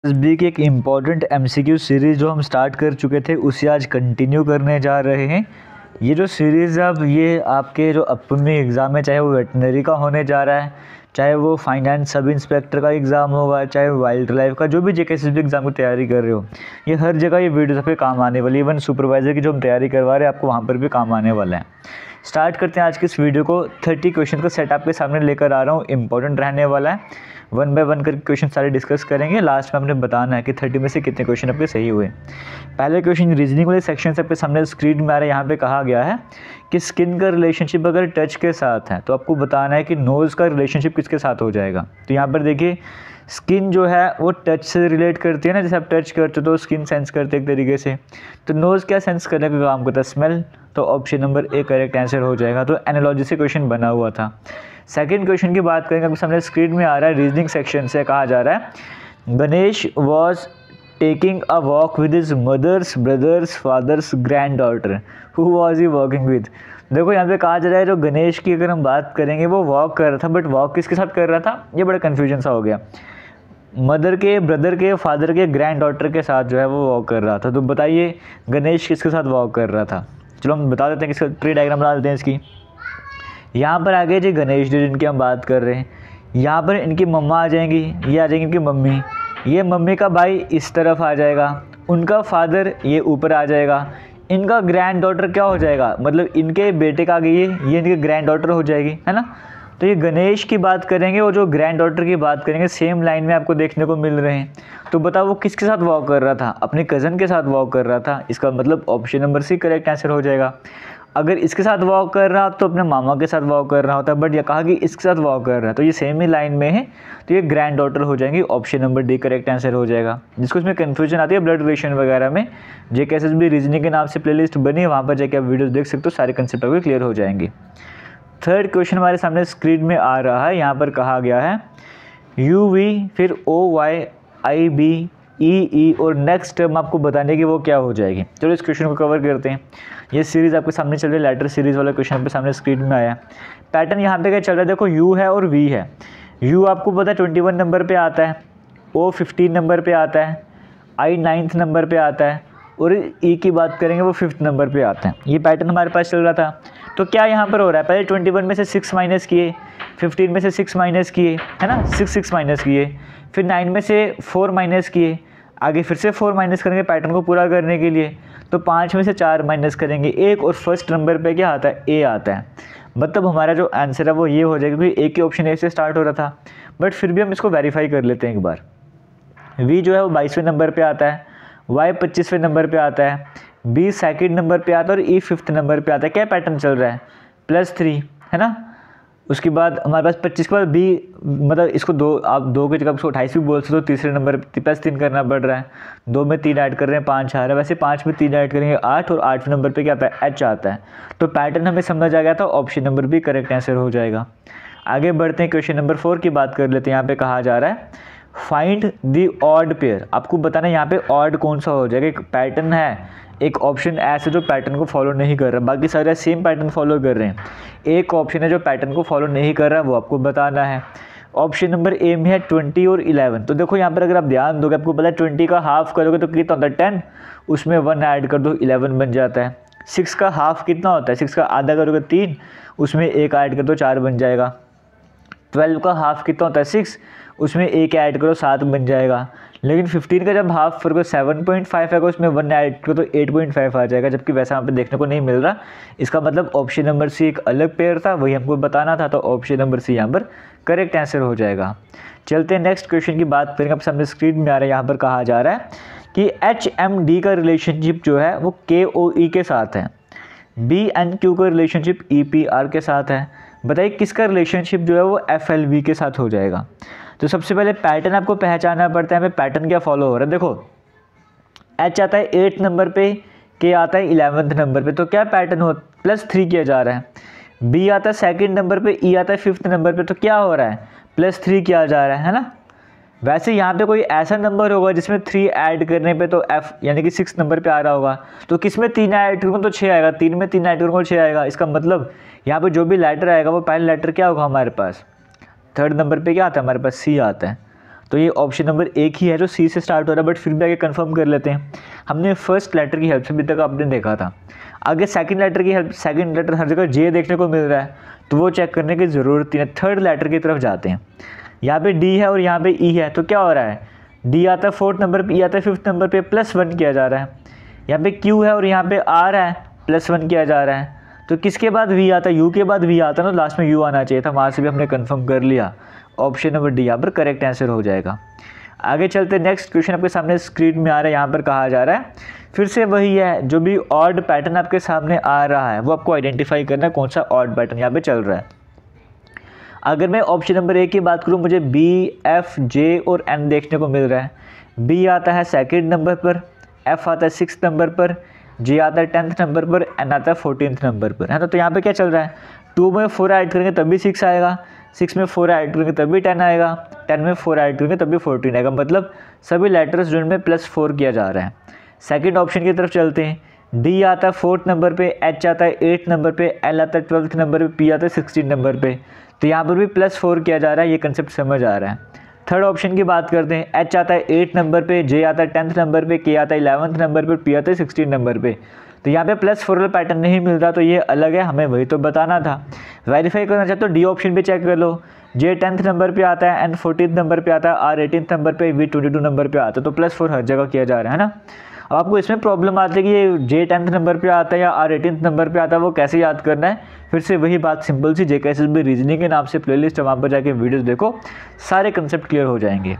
SB की एक important MCQ series जो हम स्टार्ट कर चुके थे उसे आज कंटिन्यू करने जा रहे हैं। ये जो सीरीज़ अब ये आपके जो अपकमिंग एग्ज़ाम है, चाहे वो वेटनरी का होने जा रहा है, चाहे वो फाइनेंस सब इंस्पेक्टर का एग्ज़ाम होगा, चाहे वाइल्ड लाइफ का, जो भी जेकेएसएसबी एग्ज़ाम की तैयारी कर रहे हो, ये हर जगह ये वीडियो सबके काम आने वाली है। इवन सुपरवाइज़र की जो हम तैयारी करवा रहे हैं आपको वहाँ पर भी काम आने वाला है। स्टार्ट करते हैं आज की इस वीडियो को। 30 क्वेश्चन का सेट आपके सामने लेकर आ रहा हूँ, इंपॉर्टेंट रहने वाला है। वन बाय वन करके क्वेश्चन सारे डिस्कस करेंगे। लास्ट में हमने बताना है कि 30 में से कितने क्वेश्चन आपके सही हुए। पहले क्वेश्चन रीजनिंग वाले सेक्शन से आपके सामने स्क्रीन में आ रहा है। यहाँ पे कहा गया है कि स्किन का रिलेशनशिप अगर टच के साथ है तो आपको बताना है कि नोज़ का रिलेशनशिप किसके साथ हो जाएगा। तो यहाँ पर देखिए स्किन जो है वो टच से रिलेट करती है ना, जैसे आप टच करते हो तो स्किन सेंस करते एक तरीके से। तो नोज़ क्या सेंस करने का काम करता है? स्मेल। तो option number A correct answer हो जाएगा। तो एनालॉजी से क्वेश्चन बना हुआ था। सेकंड क्वेश्चन की बात करेंगे, आपके सामने स्क्रीन में आ रहा है। रीजनिंग सेक्शन से कहा जा रहा है Ganesh was taking a walk with his mother's brother's father's granddaughter, who was he walking with. देखो यहाँ पे कहा जा रहा है जो गणेश की अगर हम बात करेंगे वो वॉक कर रहा था, बट वॉक किसके साथ कर रहा था, ये बड़ा कन्फ्यूजन सा हो गया। मदर के, ब्रदर के, फादर के, ग्रैंड डॉटर के साथ जो है वो वॉक कर रहा था। तो बताइए गणेश किसके साथ वॉक कर रहा था। चलो हम बता देते हैं, किसका ट्री डायग्राम बना देते हैं इसकी। यहाँ पर आगे जी गणेश जी जिनकी हम बात कर रहे हैं, यहाँ पर इनकी मम्मा आ जाएंगी, ये आ जाएंगी इनकी मम्मी, ये मम्मी का भाई इस तरफ आ जाएगा, उनका फादर ये ऊपर आ जाएगा, इनका ग्रैंड डॉटर क्या हो जाएगा, मतलब इनके बेटे का आगे ये इनकी ग्रैंड डॉटर हो जाएगी, है ना। तो ये गणेश की बात करेंगे और जो ग्रैंड डॉटर की बात करेंगे सेम लाइन में आपको देखने को मिल रहे हैं। तो बताओ वो किसके साथ वॉक कर रहा था? अपने कज़न के साथ वॉक कर रहा था। इसका मतलब option number C correct answer हो जाएगा। अगर इसके साथ वॉक कर रहा तो अपने मामा के साथ वॉक कर रहा होता, बट ये कहा कि इसके साथ वॉक कर रहा है तो ये सेम ही लाइन में है, तो ये ग्रैंड डॉटर हो जाएंगी। Option number D correct answer हो जाएगा। जिसको इसमें कन्फ्यूजन आती है ब्लड रिलेशन वगैरह में, जेकेएसएसबी रीजनिंग के नाम से प्लेलिस्ट बनी है, वहाँ पर जाकर आप वीडियोस देख सकते हो, सारे कंसेप्ट आपके क्लियर हो जाएंगे। थर्ड क्वेश्चन हमारे सामने स्क्रीन में आ रहा है। यहाँ पर कहा गया है यू वी फिर ओ वाई आई बी ई और नेक्स्ट टर्म आपको बताने की वो क्या हो जाएगी। चलो इस क्वेश्चन को कवर करते हैं। ये सीरीज़ आपके सामने चल रही है, लेटर सीरीज़ वाला क्वेश्चन आपके सामने स्क्रीन में आया। पैटर्न यहाँ पे क्या चल रहा है, देखो यू है और वी है। यू आपको पता है 21 नंबर पे आता है, ओ 15 नंबर पे आता है, आई 9th नंबर पे आता है, और ई की बात करेंगे वो 5th नंबर पे आता है। ये पैटर्न हमारे पास चल रहा था। तो क्या यहाँ पर हो रहा है, पहले 21 में से 6 माइनस किए, 15 में से 6 माइनस किए, है ना, 6 माइनस किए, फिर 9 में से 4 माइनस किए, आगे फिर से 4 माइनस करेंगे पैटर्न को पूरा करने के लिए, तो 5 में से 4 माइनस करेंगे 1, और फर्स्ट नंबर पे क्या आता है, ए आता है। मतलब हमारा जो आंसर है वो ये हो जाएगा, क्योंकि ए की ऑप्शन ए से स्टार्ट हो रहा था, बट फिर भी हम इसको वेरीफाई कर लेते हैं एक बार। वी जो है वो 22वें नंबर पे आता है, वाई 25वें नंबर पे आता है, बी सेकंड नंबर पे आता है, और ई 5th नंबर पे आता है। क्या पैटर्न चल रहा है, +3, है ना। उसके बाद हमारे पास 25 के बाद बी, मतलब इसको दो, आप 2 की जगह उसको 28 भी बोल सकते हो, तीसरे नंबर +3 करना पड़ रहा है। 2 में 3 ऐड कर रहे हैं 5 आ रहा है, वैसे 5 में 3 ऐड करेंगे 8, और 8वें नंबर पे क्या आता है, एच आता है। तो पैटर्न हमें समझ आ गया था, option number B correct answer हो जाएगा। आगे बढ़ते हैं, क्वेश्चन नंबर 4 की बात कर लेते हैं। यहाँ पे कहा जा रहा है फाइंड द ऑड पेयर। आपको बताना है यहाँ पे ऑड कौन सा हो जाएगा। एक पैटर्न है, एक ऑप्शन ऐसे जो पैटर्न को फॉलो नहीं कर रहा, बाकी सारे सेम पैटर्न फॉलो कर रहे हैं। एक ऑप्शन है जो पैटर्न को फॉलो नहीं कर रहा, वो आपको बताना है। ऑप्शन नंबर ए में है 20 और 11। तो देखो यहाँ पर अगर आप ध्यान दोगे, आपको पता है 20 का हाफ करोगे तो कितना होता है 10, उसमें 1 ऐड कर दो 11 बन जाता है। 6 का हाफ कितना होता है, 6 का आधा करोगे 3, उसमें 1 ऐड कर दो 4 बन जाएगा। 12 का हाफ कितना होता है 6, उसमें 1 ऐड करो 7 बन जाएगा। लेकिन 15 का जब हाफ करोगे 7.5 है, उसमें 1 ऐड करो तो 8.5 आ जाएगा, जबकि वैसा यहाँ पे देखने को नहीं मिल रहा। इसका मतलब ऑप्शन नंबर सी एक अलग पेयर था, वही हमको बताना था, तो ऑप्शन नंबर सी यहाँ पर करेक्ट आंसर हो जाएगा। चलते हैं नेक्स्ट क्वेश्चन की बात करेंगे। आप सामने स्क्रीन में आ रहा है, यहाँ पर कहा जा रहा है कि HMD का रिलेशनशिप जो है वो KOE के साथ है, BNQ का रिलेशनशिप EPR के साथ है। बताइए किसका रिलेशनशिप जो है वो FLV के साथ हो जाएगा। तो सबसे पहले पैटर्न आपको पहचानना पड़ता है, हमें पैटर्न क्या फॉलो हो रहा है। देखो H आता है 8th नंबर पे, K आता है 11th नंबर पे, तो क्या पैटर्न हो, +3 किया जा रहा है। B आता है सेकंड नंबर पे, E आता है 5th नंबर पे, तो क्या हो रहा है, +3 किया जा रहा है ना। वैसे यहाँ पे कोई ऐसा नंबर होगा जिसमें 3 ऐड करने पे तो F यानी कि 6 नंबर पे आ रहा होगा, तो किस में 3 ऐड करूँगा तो 6 आएगा, 3 में 3 ऐड करूँगा तो 6 आएगा। इसका मतलब यहाँ पे जो भी लेटर आएगा वो पहला लेटर क्या होगा हमारे पास, 3rd नंबर पे क्या आता है हमारे पास, C आता है। तो ये ऑप्शन नंबर एक ही है जो सी से स्टार्ट हो रहा है, बट फिर भी आगे कंफर्म कर लेते हैं। हमने फर्स्ट लेटर की हेल्प से अभी तक आपने देखा था, आगे सेकंड लेटर की हेल्प, सेकंड लेटर हर जगह जे देखने को मिल रहा है, तो वो चेक करने की ज़रूरत नहीं है। थर्ड लेटर की तरफ जाते हैं, यहाँ पे डी है और यहाँ पे ई है, तो क्या हो रहा है, डी आता है फोर्थ नंबर पे, ई आता है फिफ्थ नंबर पे, +1 किया जा रहा है। यहाँ पे क्यू है और यहाँ पे आर है, +1 किया जा रहा है। तो किसके बाद वी आता है, यू के बाद वी आता है ना, लास्ट में यू आना चाहिए था, वहाँ से भी हमने कंफर्म कर लिया। ऑप्शन नंबर डी यहाँ पर करेक्ट आंसर हो जाएगा। आगे चलते, नेक्स्ट क्वेश्चन आपके सामने स्क्रीन में आ रहा है। यहाँ पर कहा जा रहा है, फिर से वही है, जो भी ऑड पैटर्न आपके सामने आ रहा है वो आपको आइडेंटिफाई करना है कौन सा ऑड पैटर्न यहाँ पे चल रहा है। अगर मैं ऑप्शन नंबर ए की बात करूँ, मुझे बी, एफ, जे और एन देखने को मिल रहा है। बी आता है सेकेंड नंबर पर, एफ आता है 6th नंबर पर, जे आता है 10th नंबर पर, एन आता है 14th नंबर पर, है ना। तो यहाँ पे क्या चल रहा है, 2 में 4 ऐड करेंगे तभी 6 आएगा, 6 में 4 ऐड करेंगे तभी 10 आएगा, 10 में 4 ऐड करेंगे तभी 14 आएगा, मतलब सभी लेटर्स जिनमें +4 किया जा रहा है। सेकंड ऑप्शन की तरफ चलते हैं, डी आता है 4th नंबर पे, एच आता है 8th नंबर पे, एल आता है 12th नंबर पे, पी आता है 16th नंबर पे, तो यहाँ पर भी +4 किया जा रहा है, ये कंसेप्ट समझ आ रहा है। थर्ड ऑप्शन की बात करते हैं, एच आता है 8th नंबर पे, जे आता है 10th नंबर पे, के आता है 11th नंबर पे, पी आता है 16th नंबर पे, तो यहाँ पे +4 वाला पैटर्न नहीं मिल रहा, तो ये अलग है, हमें वही तो बताना था। वेरीफाई करना चाहते हो डी ऑप्शन पे चेक कर लो, जे 10th नंबर पे आता है, एन 14th नंबर पे आता है, आर 18th नंबर पे, वी 22 नंबर पे आता है, तो +4 हर जगह किया जा रहा है ना। अब आपको इसमें प्रॉब्लम आती है कि ये जे 10th नंबर पे आता है या आर 18th नंबर पे आता है, वो कैसे याद करना है। फिर से वही बात सिंपल सी, जेकेएसएसबी रीजनिंग के नाम से प्लेलिस्ट है, वहाँ पर जाके वीडियोस देखो, सारे कंसेप्ट क्लियर हो जाएंगे।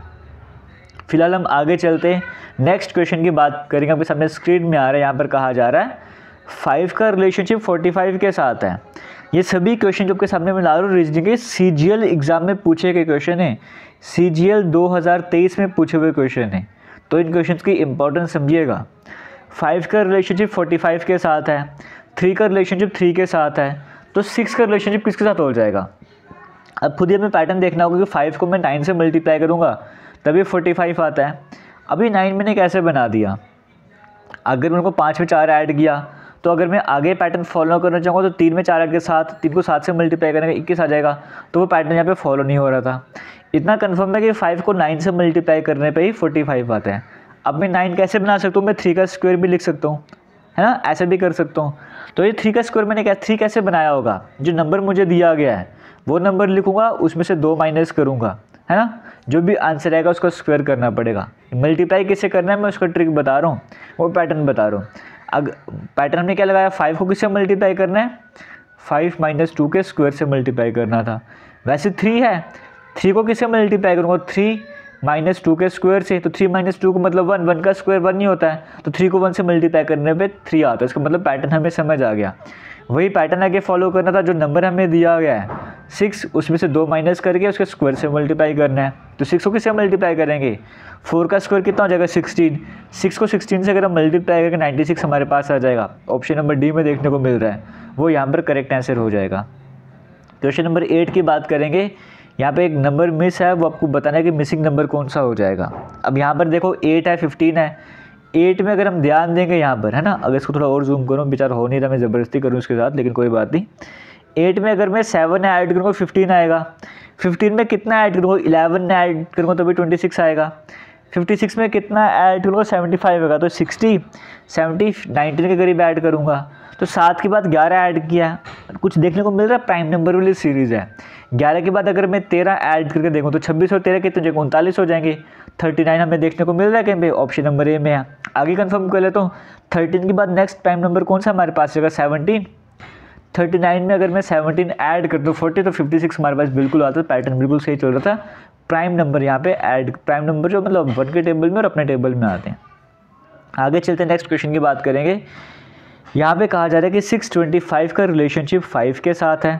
फिलहाल हम आगे चलते हैं, नेक्स्ट क्वेश्चन की बात करेंगे। आपके सामने स्क्रीन में आ रहा है, यहाँ पर कहा जा रहा है 5 का रिलेशनशिप 45 के साथ है। ये सभी क्वेश्चन जो आपके सामने मैं ला रहा हूँ रीजनिंग के सीजीएल एग्जाम में पूछे गए क्वेश्चन है, सीजीएल 2023 में पूछे हुए क्वेश्चन है, तो इन क्वेश्चन की इंपॉर्टेंस समझिएगा। 5 का रिलेशनशिप 45 के साथ है, 3 का रिलेशनशिप 3 के साथ है, तो 6 का रिलेशनशिप किसके साथ हो जाएगा। अब खुद ही हमें पैटर्न देखना होगा कि 5 को मैं 9 से मल्टीप्लाई करूँगा तभी 45 आता है। अभी 9 मैंने कैसे बना दिया, अगर मैं उनको 5 में 4 ऐड किया, तो अगर मैं आगे पैटर्न फॉलो करना चाहूँगा तो 3 में 4 ऐड के साथ 3 को 7 से मल्टीप्लाई करेंगे 21 आ जाएगा, तो वो पैटर्न यहाँ पे फॉलो नहीं हो रहा था। इतना कंफर्म है कि 5 को 9 से मल्टीप्लाई करने पे ही 45 आता है। अब मैं 9 कैसे बना सकता हूँ, मैं 3 का स्क्वायर भी लिख सकता हूँ, है ना, ऐसे भी कर सकता हूँ। तो ये 3 का स्क्वायर मैंने 3 कैसे बनाया होगा, जो नंबर मुझे दिया गया है वो नंबर लिखूँगा, उसमें से 2 माइनस करूँगा, है ना, जो भी आंसर आएगा उसका स्क्वायर करना पड़ेगा। मल्टीप्लाई कैसे करना है मैं उसका ट्रिक बता रहा हूँ, वो पैटर्न बता रहा हूँ। अगर पैटर्न हमने क्या लगाया, 5 को किससे मल्टीप्लाई करना है, 5 - 2 के स्क्वायर से मल्टीप्लाई करना था। वैसे 3 है, 3 को किससे मल्टीप्लाई करूँगा, 3 - 2 के स्क्वायर से, तो 3 - 2 को मतलब 1, 1 का स्क्वायर 1 नहीं होता है, तो 3 को 1 से मल्टीप्लाई करने पे 3 आता है। इसका मतलब पैटर्न हमें समझ आ गया। वही पैटर्न आगे फॉलो करना था, जो नंबर हमें दिया गया है 6, उसमें से 2 माइनस करके उसके स्क्वायर से मल्टीप्लाई करना है। तो 6 को किससे मल्टीप्लाई करेंगे, 4 का स्क्वायर कितना हो जाएगा 16, 6 को 16 से अगर हम मल्टीप्लाई करके 96 हमारे पास आ जाएगा। ऑप्शन नंबर डी में देखने को मिल रहा है, वो यहाँ पर करेक्ट आंसर हो जाएगा। क्वेश्चन नंबर 8 की बात करेंगे। यहाँ पे एक नंबर मिस है, वो आपको बताना है कि मिसिंग नंबर कौन सा हो जाएगा। अब यहाँ पर देखो 8 है, 15 है, 8 में अगर हम ध्यान देंगे यहाँ पर, है ना, अगर इसको थोड़ा और जूम करूँ, बेचारा हो नहीं रहा, मैं ज़बरदस्ती करूँ इसके साथ, लेकिन कोई बात नहीं। 8 में अगर मैं 7 ऐड करूँगा 15 आएगा, 15 में कितना ऐड करूँगा, 11 ऐड करूँगा तो भी 26 आएगा, 56 में कितना ऐड करूँगा 75 आएगा, तो 60, 70, 19 के करीब ऐड करूँगा, तो 7 के बाद 11 ऐड किया, कुछ देखने को मिल रहा है, प्राइम नंबर वाली सीरीज़ है। 11 के बाद अगर मैं 13 ऐड करके देखूँ तो 26 और 13 कितने हो जाएंगे, 39 हो जाएंगे। 39 हमें देखने को मिल रहा है कहीं पे, ऑप्शन नंबर ए में है। आगे कंफर्म कर लेता हूँ, 13 के बाद नेक्स्ट प्राइम नंबर कौन सा हमारे पास रहेगा, 17। 39 में अगर मैं 17 ऐड कर दूँ 40, तो 56 हमारे पास बिल्कुल आता है। पैटर्न बिल्कुल सही चल रहा था। प्राइम नंबर यहाँ पे ऐड, प्राइम नंबर जो मतलब 1 के टेबल में और अपने टेबल में आते हैं। आगे चलते हैं, नेक्स्ट क्वेश्चन की बात करेंगे। यहाँ पे कहा जा रहा है कि 625 का रिलेशनशिप 5 के साथ है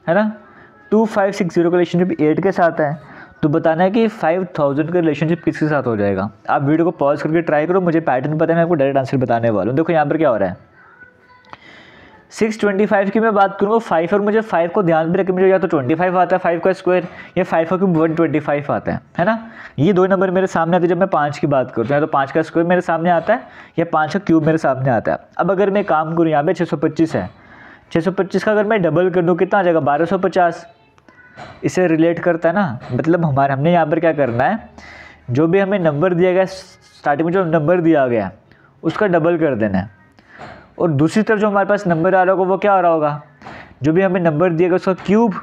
ना, 2560 का रिलेशनशिप 8 के साथ है, तो बताना है कि 5000 का रिलेशनशिप किसके साथ हो जाएगा। आप वीडियो को पॉज करके ट्राई करो, मुझे पैटर्न पता है, मैं आपको डायरेक्ट आंसर बताने वाला हूँ। देखो यहाँ पर क्या हो रहा है, 625 की मैं बात करूँगा 5, और मुझे 5 को ध्यान में रखें, मुझे या तो 25 आता है 5 का स्क्वायर, या 5 का क्यूब 125 आता है ना। ये दो नंबर मेरे सामने आते हैं जब मैं 5 की बात करता हूँ, या तो 5 का स्क्वायर मेरे सामने आता है या 5 का क्यूब मेरे सामने आता है। अब अगर मैं काम करूँ, यहाँ पे 625 है, 625 का अगर मैं डबल कर दूँ कितना आ जाएगा, 1250, इससे रिलेट करता है ना। मतलब हमने यहाँ पर क्या करना है, जो भी हमें नंबर दिया गया, स्टार्टिंग में जो नंबर दिया गया उसका डबल कर देना है, और दूसरी तरफ जो हमारे पास नंबर आ रहा होगा वो क्या आ रहा होगा, जो भी हमें नंबर दिया गया उसका क्यूब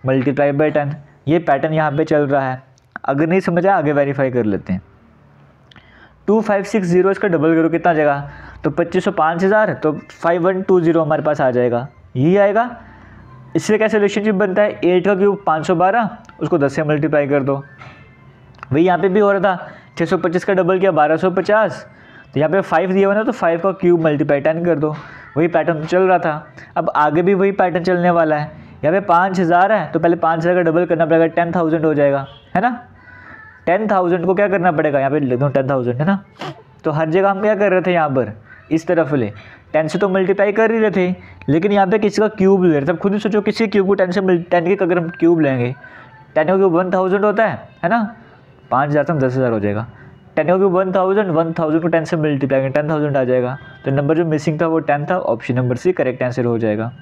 मल्टीप्लाई बाई 10। ये पैटर्न यहाँ पे चल रहा है। अगर नहीं समझ आया आगे वेरीफाई कर लेते हैं। 2560 इसका डबल करो कितना आ जाएगा, तो 2500 5000, तो 5120 हमारे पास आ जाएगा, यही आएगा। इससे कैसे रिलेशनशिप बनता है, 8 का क्यूब 512, उसको 10 से मल्टीप्लाई कर दो। वही यहाँ पे भी हो रहा था, 625 का डबल किया 1250, तो यहाँ पे 5 दिया हुआ ना, तो 5 का क्यूब मल्टीप्लाई 10 कर दो। वही पैटर्न तो चल रहा था, अब आगे भी वही पैटर्न चलने वाला है। यहाँ पे 5000 है, तो पहले 5000 का डबल करना पड़ेगा, 10,000 हो जाएगा, है ना। 10,000 को क्या करना पड़ेगा, यहाँ पे लिख दो 10,000, है ना। तो हर जगह हम क्या कर रहे थे, यहाँ पर इस तरफ ले 10 से तो मल्टीप्लाई कर ही रहे थे, लेकिन यहाँ पे किसी का क्यूब ले रहे थे। अब खुद ही सोचो, किसी क्यूब को 10 के अगर हम क्यूब लेंगे, 10 का क्यूब 1000 होता है ना, 5000 से 10,000 हो जाएगा। 10 का क्यूब 1000 को 10 से मल्टीप्लाई करेंगे 10,000 आ जाएगा। तो नंबर जो मिसिंग था वो 10 था, option number C correct answer हो जाएगा।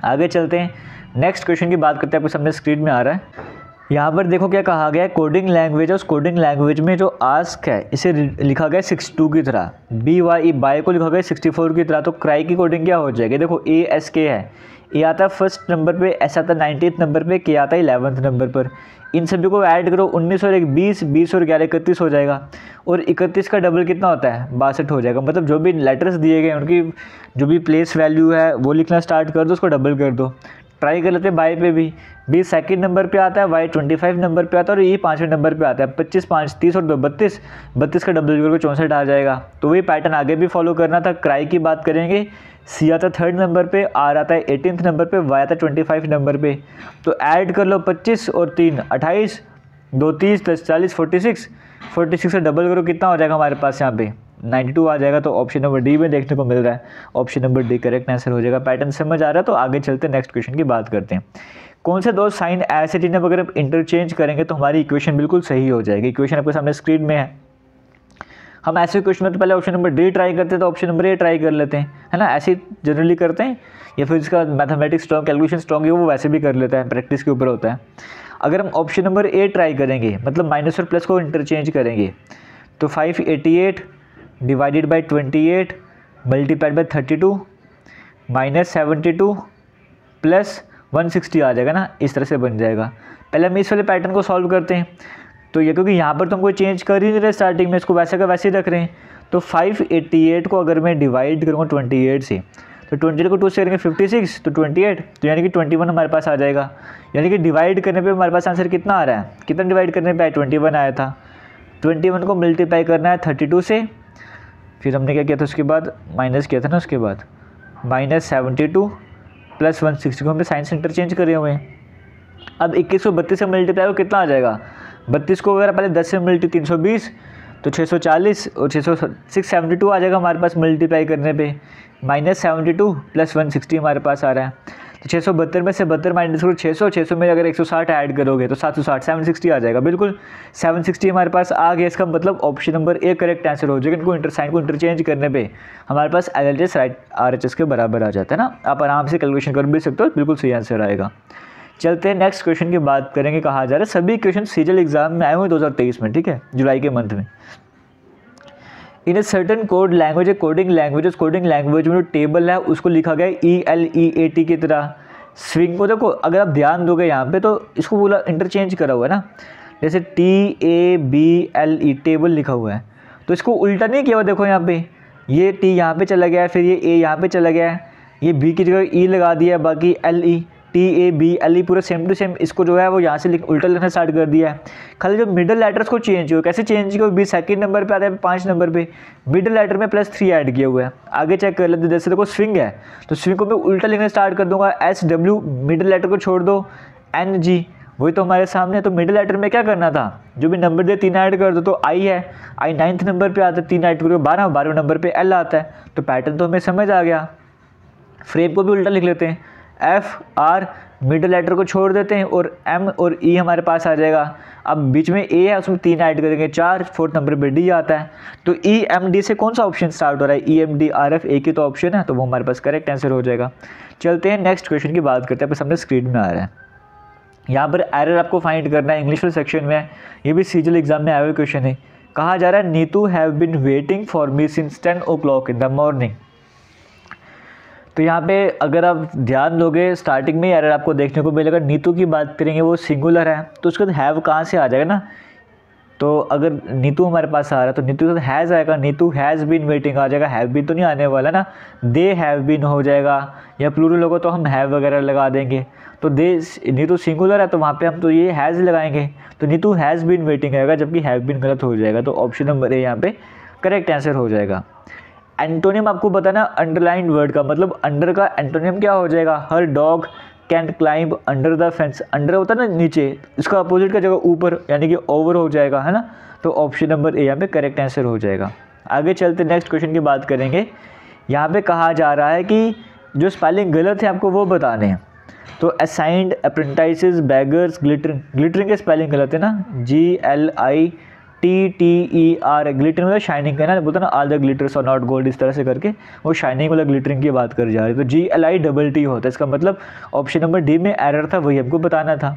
आगे चलते हैं, नेक्स्ट क्वेश्चन की बात करते हैं। आपको सामने स्क्रीन में आ रहा है, यहाँ पर देखो क्या कहा गया है, कोडिंग लैंग्वेज है। उस कोडिंग लैंग्वेज में जो आस्क है इसे लिखा गया 62 की तरह, BYE बाय को लिखा गया 64 की तरह। तो क्राई की कोडिंग क्या हो जाएगी, देखो ASK है, ए आता है फर्स्ट नंबर पे, एस आता है 19th नंबर पे, के आता है 11th नंबर पर। इन सभी को ऐड करो, 19 और 1 20, 20 और 11 31 हो जाएगा, और 31 का डबल कितना होता है 62 हो जाएगा। मतलब जो भी लेटर्स दिए गए उनकी जो भी प्लेस वैल्यू है वो लिखना स्टार्ट कर दो, उसको डबल कर दो। ट्राई कर लेते हैं बाय पे भी, बी सेकंड नंबर पे आता है, वाई 25 नंबर पे आता है, और ये 5वें नंबर पे आता है। 25 5 30 और 2 32, 32 का डबल करके 64 आ जाएगा। तो वही पैटर्न आगे भी फॉलो करना था। क्राई की बात करेंगे, सी आता है 3rd नंबर पे, आर आता है 18th नंबर पे, वाई आता है 25 नंबर पे। तो ऐड कर लो 25 और 3 28, 2 30 10 40 46 से डबल करो कितना हो जाएगा हमारे पास यहाँ पे 92 आ जाएगा। तो ऑप्शन नंबर डी में देखने को मिल रहा है, option number D correct answer हो जाएगा। पैटर्न समझ आ रहा है, तो आगे चलते हैं, नेक्स्ट क्वेश्चन की बात करते हैं। कौन से दो साइन ऐसे जिन्हें अगर आप इंटरचेंज करेंगे तो हमारी इक्वेशन बिल्कुल सही हो जाएगी। इक्वेशन आपके सामने स्क्रीन में है। हम ऐसे इक्वेशन में तो पहले ऑप्शन नंबर डी ट्राई करते हैं, तो ऑप्शन नंबर ए ट्राई कर लेते हैं, है ना। ऐसे जनरली करते हैं, या फिर इसका मैथमेटिक्स स्ट्रॉन्ग, कैलकुलेशन स्ट्रॉन्ग है वो वैसे भी कर लेता है, प्रैक्टिस के ऊपर होता है। अगर हम ऑप्शन नंबर ए ट्राई करेंगे, मतलब माइनस और प्लस को इंटरचेंज करेंगे, तो 588 divided by 28 multiplied by 32 minus 72 plus 160 आ जाएगा ना, इस तरह से बन जाएगा। पहले हम इस वाले पैटर्न को सॉल्व करते हैं। तो ये क्योंकि यहाँ पर तो हम कोई चेंज कर ही नहीं रहे, स्टार्टिंग में इसको वैसे का वैसे ही रख रहे हैं। तो 588 को अगर मैं डिवाइड करूँगा 28 से, तो 28 को 2 से करेंगे 56, तो 28, तो यानी कि 21 हमारे पास आ जाएगा। यानी कि डिवाइड करने पे हमारे पास आंसर कितना आ रहा है, कितना डिवाइड करने पे 21 आया था। 21 को मल्टीप्लाई करना है 32 से, फिर हमने क्या किया था उसके बाद माइनस किया था ना, उसके बाद माइनस 72 प्लस 160 को हमने साइंस इंटरचेंज करे हुए हैं। अब 21 को 32 से मल्टीप्लाई हो कितना आ जाएगा, 32 को अगर पहले 10 से मल्टी 320, तो 640 और 672 आ जाएगा हमारे पास मल्टीप्लाई करने पे। माइनस 72 प्लस 160 हमारे पास आ रहा है। तो 672 में से 72 माइनस करो 600 में अगर 160 ऐड करोगे तो 760 760 आ जाएगा। बिल्कुल 760 हमारे पास आ गया। इसका मतलब option number A correct answer हो जाएगा। इनको साइन को इंटरचेंज करने पे हमारे पास LHS राइट RHS के बराबर आ जाता है ना। आप आराम से कैलकुलेशन कर भी सकते हो, बिल्कुल सही आंसर आएगा। चलते हैं नेक्स्ट क्वेश्चन की बात करेंगे। कहा जा रहा है सभी क्वेश्चन सीजल एग्जाम में आए हुए 2023 में, ठीक है, जुलाई के मंथ में। इन ए सर्टन कोड लैंग्वेज है कोडिंग लैंग्वेज, उस कोडिंग लैंग्वेज में जो टेबल है उसको लिखा गया ELEAT की तरह। स्विंग को देखो अगर आप ध्यान दोगे यहाँ पे तो इसको बोला इंटरचेंज करा हुआ है ना, जैसे TABLE टेबल लिखा हुआ है, तो इसको उल्टा नहीं किया हुआ। देखो यहाँ पे ये T यहाँ पे चला गया है, फिर ये A यहाँ पे चला गया है, ये B की जगह E लगा दिया है, बाकी LE TABLE पूरा सेम टू सेम इसको जो है वो यहाँ से उल्टा लिखना स्टार्ट कर दिया है। खाली जो मिडिल लेटर्स को चेंज हो, कैसे चेंज किया, B सेकंड नंबर पे आता है 5 नंबर पे, मिडिल लेटर में +3 ऐड किया हुआ है। आगे चेक कर लेते, जैसे देखो स्विंग है तो स्विंग को मैं उल्टा लिखना स्टार्ट कर दूंगा, SW मिडिल लेटर को छोड़ दो, NG वही तो हमारे सामने है। तो मिडिल लेटर में क्या करना था, जो भी नंबर दे 3 ऐड कर दो, तो I है, I 9th नंबर पर आता है, 3 ऐड करो 12वें नंबर पर L आता है। तो पैटर्न तो हमें समझ आ गया। फ्रेम को भी उल्टा लिख लेते हैं, FR मिडिल लेटर को छोड़ देते हैं और M और E हमारे पास आ जाएगा। अब बीच में A है उसमें 3 ऐड करेंगे 4, 4th नंबर पे D आता है। तो EMD से कौन सा ऑप्शन स्टार्ट हो रहा है, EMD RF एक ही तो ऑप्शन है, तो वो हमारे पास करेक्ट आंसर हो जाएगा। चलते हैं नेक्स्ट क्वेश्चन की बात करते हैं। सामने स्क्रीन में आ रहा है, यहाँ पर एरर आपको फाइंड करना है, इंग्लिश वाले सेक्शन में है, ये भी सीजीएल एग्जाम में आया हुआ क्वेश्चन है। कहा जा रहा है Neetu have been waiting for me since 10 o'clock in the morning. तो यहाँ पे अगर आप ध्यान दोगे स्टार्टिंग में एरर आपको देखने को मिलेगा, नीतू की बात करेंगे वो सिंगुलर है, तो उसके बाद हैव कहाँ से आ जाएगा ना, तो अगर नीतू हमारे पास आ रहा है तो नीतू के साथ हैज़ आएगा, नीतू हैज़ बीन वेटिंग आ जाएगा, हैव बीन तो नहीं आने वाला ना, दे हैव बीन हो जाएगा, या प्लूरल होगा तो हम हैव वगैरह लगा देंगे। तो दे, नीतू सिंगुलर है तो वहाँ पे हम तो ये हैज़ लगाएंगे, तो नीतू हैज़ बीन वेटिंग आएगा, जबकि हैव बीन गलत हो जाएगा। तो ऑप्शन नंबर ए यहाँ पे करेक्ट आंसर हो जाएगा। एंटोनियम आपको बताना, अंडरलाइंड वर्ड का मतलब अंडर का एंटोनियम क्या हो जाएगा, her dog can climb under the fence. Under होता है ना नीचे, इसका अपोजिट का जगह ऊपर, यानी कि ओवर हो जाएगा, है ना। तो ऑप्शन नंबर ए यहाँ पे करेक्ट आंसर हो जाएगा। आगे चलते नेक्स्ट क्वेश्चन की बात करेंगे। यहाँ पे कहा जा रहा है कि जो स्पेलिंग गलत है आपको वो बताने हैं। तो असाइंड, अप्रेंटाइसेस, बैगर्स, ग्लिटरिंग, ग्लिटरिंग के स्पेलिंग गलत है ना, GLITTER, ग्लिटरिंग मतलब शाइनिंग का ना, बोलता ना ऑल द ग्लिटर्स और नॉट गोल्ड, इस तरह से करके वो शाइनिंग वाला ग्लिटरिंग की बात कर जा रही है। तो GLITT होता है, इसका मतलब ऑप्शन नंबर डी में एरर था, वही हमको बताना था।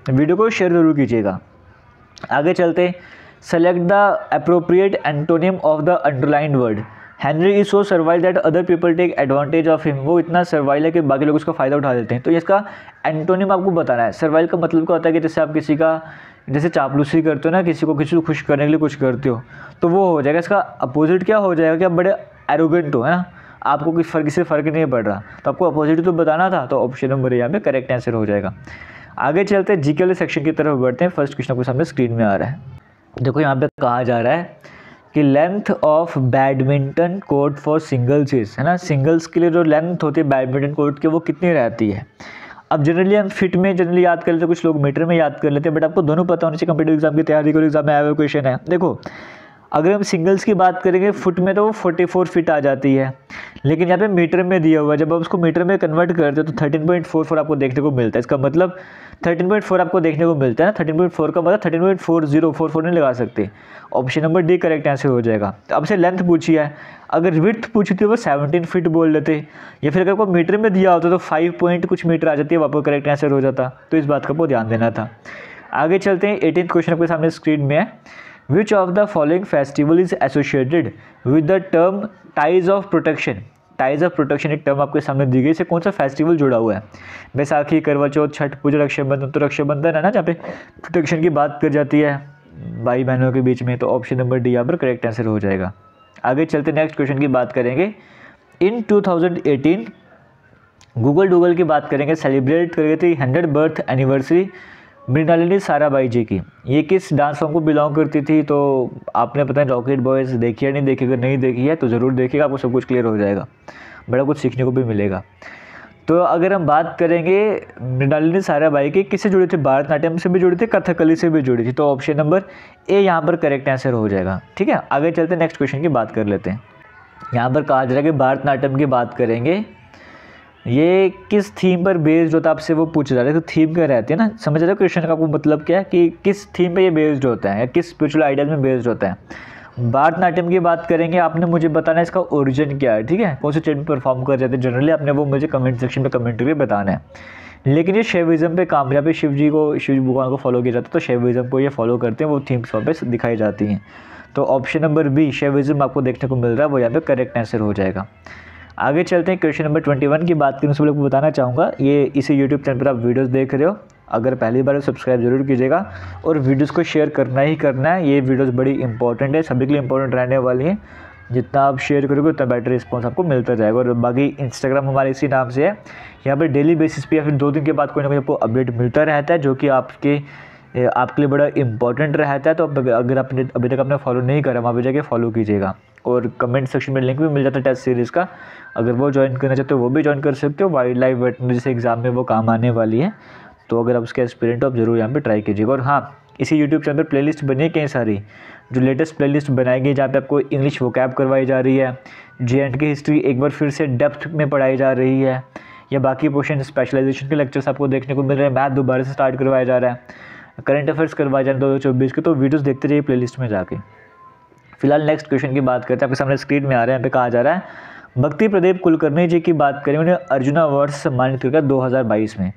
वीडियो को शेयर जरूर कीजिएगा। आगे चलते, select the appropriate antonym of the underlined word. Henry is so servile that other people take advantage of him. वो इतना सर्वाइल है कि बाकी लोग उसका फ़ायदा उठा लेते हैं। तो इसका एंटोनियम आपको बताना है। सर्वाइल का मतलब क्या होता है कि जैसे आप किसी का, जैसे चापलूसी करते हो ना, किसी को खुश करने के लिए कुछ करते हो, तो वो हो जाएगा। इसका अपोजिट क्या हो जाएगा कि आप बड़े एरोगेंट हो, है ना, आपको किसी फ़र्क नहीं पड़ रहा, तो आपको अपोजिट तो बताना था। तो ऑप्शन नंबर यहाँ पे करेक्ट आंसर हो जाएगा। आगे चलते जीके वाले सेक्शन की तरफ बढ़ते हैं। फर्स्ट क्वेश्चन आपके सामने स्क्रीन में आ रहा है। देखो यहाँ पे कहा जा रहा है कि length of badminton court for singles is, है ना, सिंगल्स के लिए जो लेंथ होती है बैडमिंटन कोर्ट की वो कितनी रहती है। अब जनरली हम फीट में जनरली याद कर लेते हैं, कुछ लोग मीटर में याद कर लेते हैं, बट आपको दोनों पता होने चाहिए। कॉम्पिटिटिव एग्जाम की तैयारी करो, एग्जाम में आया हुआ क्वेश्चन है। देखो अगर हम सिंगल्स की बात करेंगे फुट में तो वो 44 फीट आ जाती है, लेकिन यहाँ पे मीटर में दिया हुआ है। जब आप उसको मीटर में कन्वर्ट करते हो तो 13.44 आपको देखने को मिलता है। इसका मतलब 13.4 आपको देखने को मिलता है ना। 13.4 का मतलब 13.4044 नहीं लगा सकते। Option number D correct answer हो जाएगा। तो अब से लेंथ पूछी है, अगर विड्थ पूछी थी वो 17 फीट बोल लेते, या फिर अगर आपको मीटर में दिया होता तो 5 पॉइंट कुछ मीटर आ जाती है, वापस करेक्ट आंसर हो जाता। तो इस बात का आपको ध्यान देना था। आगे चलते हैं, 18th क्वेश्चन आपके सामने स्क्रीन में है। Which of the following festival is associated with the term ties of protection? Ties of protection एक टर्म आपके सामने दी गई, से कौन सा फेस्टिवल जुड़ा हुआ है। बैसाखी, करवा चौथ, छठ पूजा, रक्षाबंधन। तो रक्षाबंधन है ना जहाँ पे प्रोटेक्शन की बात कर जाती है भाई बहनों के बीच में। तो ऑप्शन नंबर डी यहाँ पर करेक्ट आंसर हो जाएगा। आगे चलते नेक्स्ट क्वेश्चन की बात करेंगे। इन 2018 गूगल डूगल की बात करेंगे, सेलिब्रेट कर रही थी 100 बर्थ एनिवर्सरी मृणालिनी साराभाई जी की। ये किस डांस फॉर्म को बिलोंग करती थी। तो आपने पता है रॉकेट बॉयज़ देखी है नहीं देखी, अगर नहीं देखी है तो ज़रूर देखिएगा, आपको सब कुछ क्लियर हो जाएगा, बड़ा कुछ सीखने को भी मिलेगा। तो अगर हम बात करेंगे मृणालिनी साराभाई की, किससे जुड़ी थी, भारतनाट्यम से भी जुड़ी थी, कथकली से भी जुड़ी थी। तो ऑप्शन नंबर ए यहाँ पर करेक्ट आंसर हो जाएगा। ठीक है, आगे चलते नेक्स्ट क्वेश्चन की बात कर लेते हैं। यहाँ पर कहा जा रहा है कि भारतनाट्यम की बात करेंगे, ये किस थीम पर बेस्ड होता है, आपसे वो पूछ रहा है। तो थीम क्या रहती है ना, समझ रहे हो क्वेश्चन का आपको मतलब क्या है कि किस थीम पे ये बेस्ड होता है या किस स्पिरिचुअल आइडियाज में बेस्ड होता है। भारतनाट्यम की बात करेंगे, आपने मुझे बताना है इसका ओरिजिन क्या है। ठीक है, कौन से स्टेट में परफॉर्म कर जाते हैं जनरली, आपने वो मुझे कमेंट सेक्शन में कमेंट करके बताना है। लेकिन ये शैविज्म पे काम, जहाँ पे शिव भगवान को फॉलो किया जाता है, तो शैविज्म को ये फॉलो करते हैं, वो थीम्स वहाँ पे दिखाई जाती हैं। तो ऑप्शन नंबर बी शैविज्म आपको देखने को मिल रहा है, वो यहाँ पे करेक्ट आंसर हो जाएगा। आगे चलते हैं, क्वेश्चन नंबर 21 की बात करें, उसमें लोग बताना चाहूँगा, ये इसी यूट्यूब चैनल पर आप वीडियोस देख रहे हो, अगर पहली बार सब्सक्राइब जरूर कीजिएगा और वीडियोस को शेयर करना ही करना है। ये वीडियोस बड़ी इंपॉर्टेंट है, सभी के लिए इंपॉर्टेंट रहने वाली हैं। जितना आप शेयर करोगे उतना बेटर रिस्पॉन्स आपको मिलता जाएगा। और बाकी इंस्टाग्राम हमारे इसी नाम से है, यहाँ पर डेली बेसिस पे या फिर 2 दिन के बाद कोई ना कोई आपको अपडेट मिलता रहता है, जो कि आपके लिए बड़ा इंपॉर्टेंट रहता है। तो अगर आपने अभी तक आपने फॉलो नहीं करा, वहाँ पर जाके फॉलो कीजिएगा। और कमेंट सेक्शन में लिंक भी मिल जाता है टेस्ट सीरीज़ का, अगर वो ज्वाइन करना चाहते हो वो भी ज्वाइन कर सकते हो। वाइल्ड लाइफ वेटनरी से एग्जाम में वो काम आने वाली है, तो अगर आप उसके एस्पिरेंट हो आप जरूर यहाँ पे ट्राई कीजिएगा। और हाँ, इसी यूट्यूब चैनल पर प्लेलिस्ट बनी है कई सारी, जो लेटेस्ट प्लेलिस्ट बनाई गई, जहाँ पे आपको इंग्लिश वोकैब करवाई जा रही है, JNK की हिस्ट्री एक बार फिर से डेप्थ में पढ़ाई जा रही है, या बाकी पोर्शन स्पेशलाइजेशन के लेक्चर्स आपको देखने को मिल रहे हैं, मैथ दोबारा से स्टार्ट करवाया जा रहा है, करंट अफेयर्स करवाए जा रहे हैं 2024 के। तो वीडियोज़ देखते रहिए प्लेलिस्ट में जाके। फिलहाल नेक्स्ट क्वेश्चन की बात करते हैं, आपके सामने स्क्रीन में आ रहा है। यहाँ पे कहा जा रहा है, भक्ति प्रदीप कुलकर्णी जी की बात करें, उन्हें अर्जुन अवार्ड से सम्मानित किया 2022 में।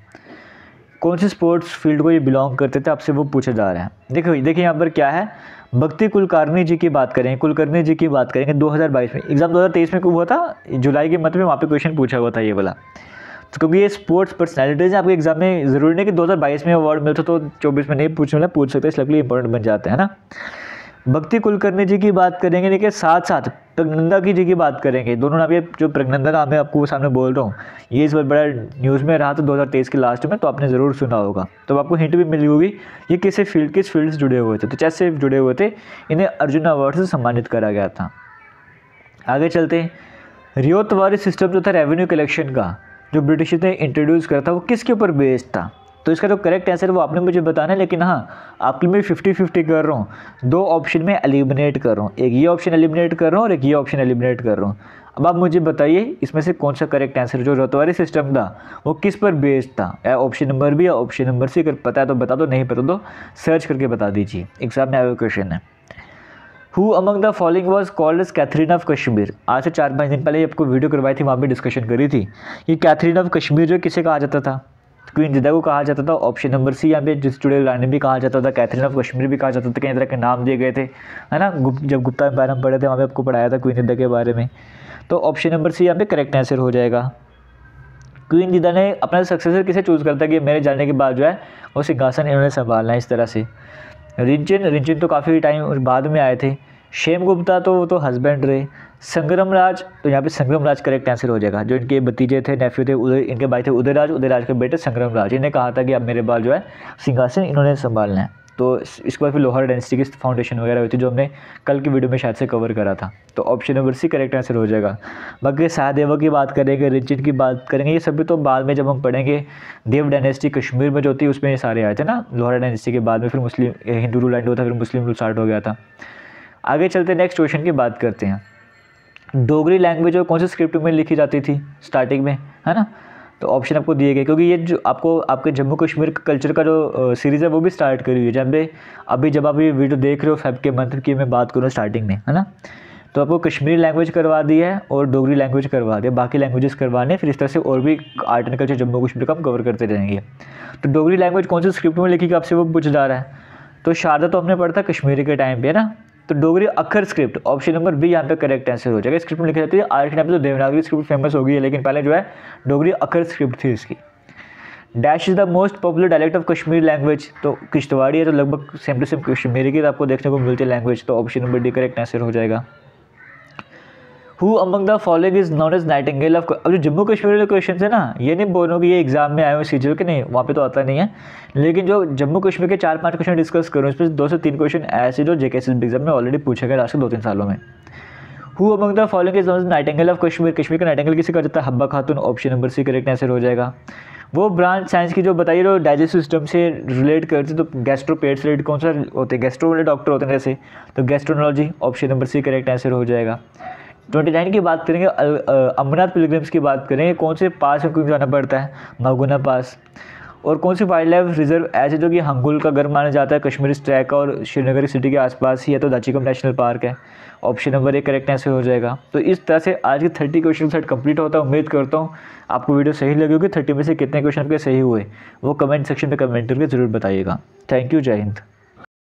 कौन से स्पोर्ट्स फील्ड को ये बिलोंग करते थे, आपसे वो पूछा जा रहा है। देखिए यहाँ पर क्या है, भक्ति कुलकर्णी जी की बात करें, कुलकर्णी जी की बात करेंगे 2022 में, एग्जाम 2023 में हुआ था जुलाई के मंथ में, वहाँ पे क्वेश्चन पूछा हुआ था ये वाला। तो क्योंकि ये स्पोर्ट्स पर्सनैलिटीज़ है, आपके एग्जाम में ज़रूरी नहीं कि 2022 में अवार्ड मिलता तो 24 में नहीं पूछ सकते, इसलिए इंपॉर्टेंट बन जाते हैं ना। भक्ति कुलकर्णी जी की बात करेंगे, लेकिन साथ साथ प्रज्ञनंदा की जी की बात करेंगे। दोनों नाम, ये जो प्रज्ञनंदा नाम है आपको सामने बोल रहा हूँ, ये इस बार बड़ा न्यूज़ में रहा था 2023 के लास्ट में, तो आपने ज़रूर सुना होगा, तो आपको हिंट भी मिली होगी ये किस फील्ड से जुड़े हुए थे। तो चेस से जुड़े हुए थे, इन्हें अर्जुन अवार्ड से सम्मानित करा गया था। आगे चलते हैं, रियोतवारी सिस्टम जो था रेवेन्यू कलेक्शन का, जो ब्रिटिश ने इंट्रोड्यूस करा था, वो किसके ऊपर बेस्ड था। तो इसका जो करेक्ट आंसर है वो आपने मुझे बताना है, लेकिन हाँ आपके लिए 50-50 कर रहा हूँ, 2 ऑप्शन में एलिमिनेट कर रहा हूँ, एक ये ऑप्शन एलिमिनेट कर रहा हूँ और एक ये ऑप्शन एलिमिनेट कर रहा हूँ। अब आप मुझे बताइए इसमें से कौन सा करेक्ट आंसर जो रियोतवारी सिस्टम था वो किस पर बेस्ड था, या ऑप्शन नंबर बी या ऑप्शन नंबर सी। अगर पता है तो बता दो, नहीं पता तो सर्च करके बता दीजिए, एग्जाम में आया हुआ क्वेश्चन है। Who among the following was called as Catherine of Kashmir. आज से 4-5 दिन पहले आपको वीडियो करवाई थी, वहाँ भी डिस्कशन करी थी कि कैथरीन ऑफ कश्मीर जो किसे कहा जाता था, क्वीन जिदा को कहा जाता था। ऑप्शन नंबर सी, यहाँ पे जिस जुड़े रानी भी कहा जाता था, कैथरीन ऑफ कश्मीर भी कहा जाता था, कई तरह के नाम दिए गए थे, है ना। जब गुप्ता एम्पायर हम पढ़े थे वहाँ पे आपको पढ़ाया था क्वीन जिदा के बारे में। तो ऑप्शन नंबर सी यहाँ पे करेक्ट आंसर हो जाएगा। क्वीन जिदा ने अपना सक्सेसर किसे चूज़ करता कि मेरे जाने के बाद जो है वो सिंहासन इन्होंने संभालना है, इस तरह से। रिंचन तो काफ़ी टाइम बाद में आए थे। शेम गुप्ता तो वो तो हस्बैंड रहे। संग्राम राज, तो यहाँ पे संग्राम राज करेक्ट आंसर हो जाएगा। जो इनके भतीजे थे, नेफ्यू थे, इनके भाई थे उदयराज के बेटे संग्राम राज, इन्हें कहा था कि अब मेरे बाद जो है सिंहासन इन्होंने संभालना है। तो इसके बाद फिर लोहार डायनेस्टी की फाउंडेशन वगैरह हुई थी, जो हमने कल की वीडियो में शायद से कवर करा था। तो option number C correct answer हो जाएगा। बाकी सहदेवा की बात करेंगे, रिंचन की बात करेंगे, ये सभी तो बाद में जब हम पढ़ेंगे। देव डायनेस्टी कश्मीर में जो थी उसमें ये सारे आए थे ना, लोहार डायनेस्टी के बाद में फिर मुस्लिम हिंदू रूल एंड हुआ था, फिर मुस्लिम रूल स्टार्ट हो गया था। आगे चलते नेक्स्ट क्वेश्चन की बात करते हैं। डोगरी लैंग्वेज कौन सी स्क्रिप्ट में लिखी जाती थी स्टार्टिंग में, है ना। तो ऑप्शन आपको दिए गए, क्योंकि ये जो आपको आपके जम्मू कश्मीर कल्चर का जो सीरीज़ है वो भी स्टार्ट करी हुई है। जब आप ये वीडियो देख रहे हो फेब के मंथ की मैं बात करूँ स्टार्टिंग में, है ना, तो आपको कश्मीरी लैंग्वेज करवा दी है और डोगरी लैंग्वेज करवा दी है, बाकी लैंग्वेजेस करवाने, फिर इस तरह से और भी art and culture Jammu Kashmir का हम कवर करते रहेंगे। तो डोगरी लैंग्वेज कौन सी स्क्रिप्ट में लिखी आपसे वो पूछा जा रहा है। तो शारदा तो हमने पढ़ा था कश्मीरी के टाइम पे, है ना। तो डोगरी अखर स्क्रिप्ट, ऑप्शन नंबर बी यहाँ पे करेक्ट आंसर हो जाएगा। स्क्रिप्ट में लिखी जाती है, आज के टाइम पे तो देवनागरी स्क्रिप्ट फेमस हो गई है, लेकिन पहले जो है डोगरी अखर स्क्रिप्ट थी इसकी। Dash is the most popular dialect of Kashmir language, तो किश्तवाड़ी है, तो लगभग सेम टू सेम कश्मीरी की आपको देखने को मिलती है लैंग्वेज, तो option number D correct answer हो जाएगा। Who among the following is known as nightingale of. अब जो जम्मू कश्मीर वाले क्वेश्चन है ना, ये नहीं बोलो कि ये एग्जाम में आए हुए सीजीएल के, नहीं वहाँ पे तो आता नहीं है, लेकिन जो जम्मू कश्मीर के 4-5 क्वेश्चन डिस्कस करूँ, इसमें 2 से 3 क्वेश्चन ऐसे जो जेकेएसएसबी एग्जाम में ऑलरेडी पूछे गए लास्ट के 2-3 सालों में। Who among the following is known as nightingale of Kashmir. Kashmir का नाइटिंगेल किसे कहा जाता है, Habba Khatoon, option number C correct answer हो जाएगा। वो ब्रांच साइंस की जो बताइए जो डाइजेस्टिव सिस्टम से रिलेट करती है, तो गैस्ट्रोपेट्स रिलेटेड कौन सा होते हैं, गैस्ट्रो वाले डॉक्टर होते हैं जैसे, तो gastroenterology, option number C correct answer हो जाएगा। 29 की बात करेंगे, अमरनाथ पिलग्रिम्स की बात करेंगे, कौन से पास में क्यों जाना पड़ता है, मागुना पास। और कौन सी वाइल्ड लाइफ रिजर्व ऐसे जो कि हंगुल का घर माना जाता है, कश्मीरी ट्रैक और श्रीनगर सिटी के आसपास ही है, तो दाचिकम नेशनल पार्क है, option number A correct answer हो जाएगा। तो इस तरह से आज के 30 क्वेश्चन सेट कंप्लीट होता है। उम्मीद करता हूँ आपको वीडियो सही लगी होगी। 30 में से कितने क्वेश्चन आपके सही हुए वो कमेंट सेक्शन में कमेंट करके ज़रूर बताइएगा। थैंक यू, जय हिंद।